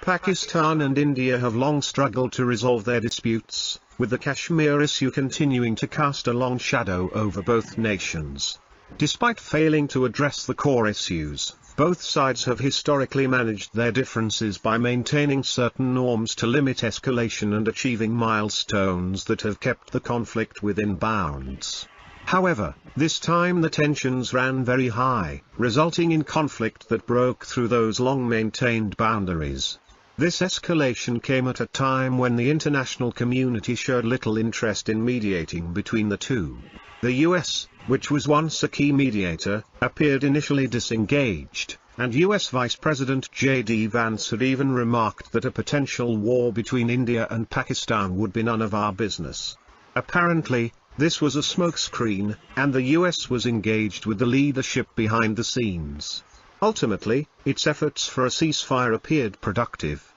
Pakistan and India have long struggled to resolve their disputes, with the Kashmir issue continuing to cast a long shadow over both nations. Despite failing to address the core issues, both sides have historically managed their differences by maintaining certain norms to limit escalation and achieving milestones that have kept the conflict within bounds. However, this time the tensions ran very high, resulting in conflict that broke through those long-maintained boundaries. This escalation came at a time when the international community showed little interest in mediating between the two. The US, which was once a key mediator, appeared initially disengaged, and US Vice President J.D. Vance had even remarked that a potential war between India and Pakistan would be none of our business. Apparently, this was a smokescreen, and the US was engaged with the leadership behind the scenes. Ultimately, its efforts for a ceasefire appeared productive.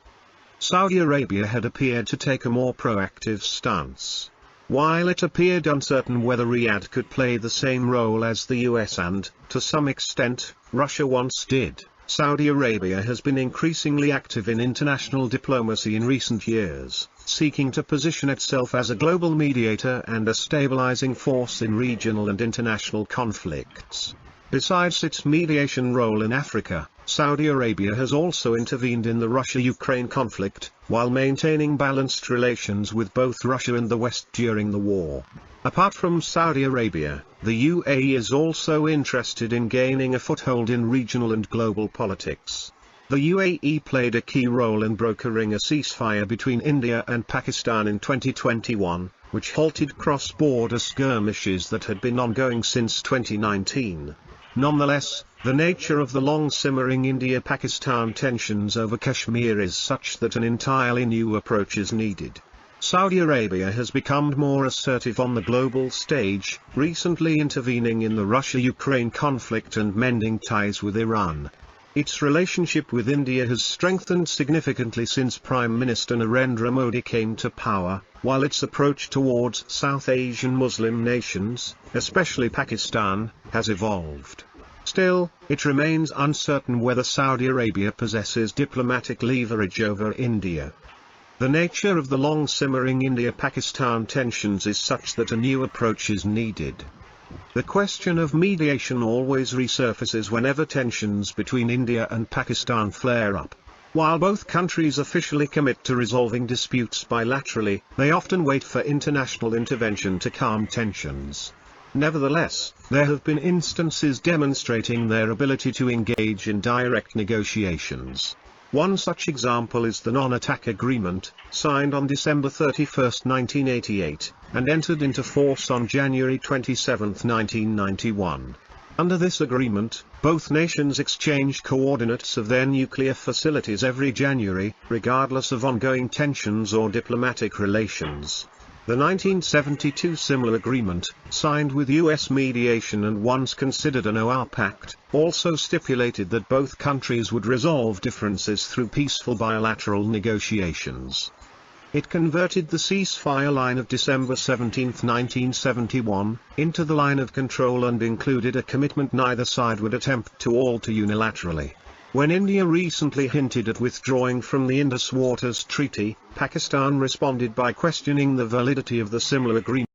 Saudi Arabia had appeared to take a more proactive stance. While it appeared uncertain whether Riyadh could play the same role as the US and, to some extent, Russia once did, Saudi Arabia has been increasingly active in international diplomacy in recent years, seeking to position itself as a global mediator and a stabilizing force in regional and international conflicts. Besides its mediation role in Africa, Saudi Arabia has also intervened in the Russia-Ukraine conflict, while maintaining balanced relations with both Russia and the West during the war. Apart from Saudi Arabia, the UAE is also interested in gaining a foothold in regional and global politics. The UAE played a key role in brokering a ceasefire between India and Pakistan in 2021, which halted cross-border skirmishes that had been ongoing since 2019. Nonetheless, the nature of the long-simmering India-Pakistan tensions over Kashmir is such that an entirely new approach is needed. Saudi Arabia has become more assertive on the global stage, recently intervening in the Russia-Ukraine conflict and mending ties with Iran. Its relationship with India has strengthened significantly since Prime Minister Narendra Modi came to power, while its approach towards South Asian Muslim nations, especially Pakistan, has evolved. Still, it remains uncertain whether Saudi Arabia possesses diplomatic leverage over India. The nature of the long-simmering India-Pakistan tensions is such that a new approach is needed. The question of mediation always resurfaces whenever tensions between India and Pakistan flare up. While both countries officially commit to resolving disputes bilaterally, they often wait for international intervention to calm tensions. Nevertheless, there have been instances demonstrating their ability to engage in direct negotiations. One such example is the non-attack agreement, signed on December 31, 1988, and entered into force on January 27, 1991. Under this agreement, both nations exchange coordinates of their nuclear facilities every January, regardless of ongoing tensions or diplomatic relations. The 1972 similar agreement, signed with US mediation and once considered an OR pact, also stipulated that both countries would resolve differences through peaceful bilateral negotiations. It converted the ceasefire line of December 17, 1971, into the line of control and included a commitment neither side would attempt to alter unilaterally. When India recently hinted at withdrawing from the Indus Waters Treaty, Pakistan responded by questioning the validity of the similar agreement.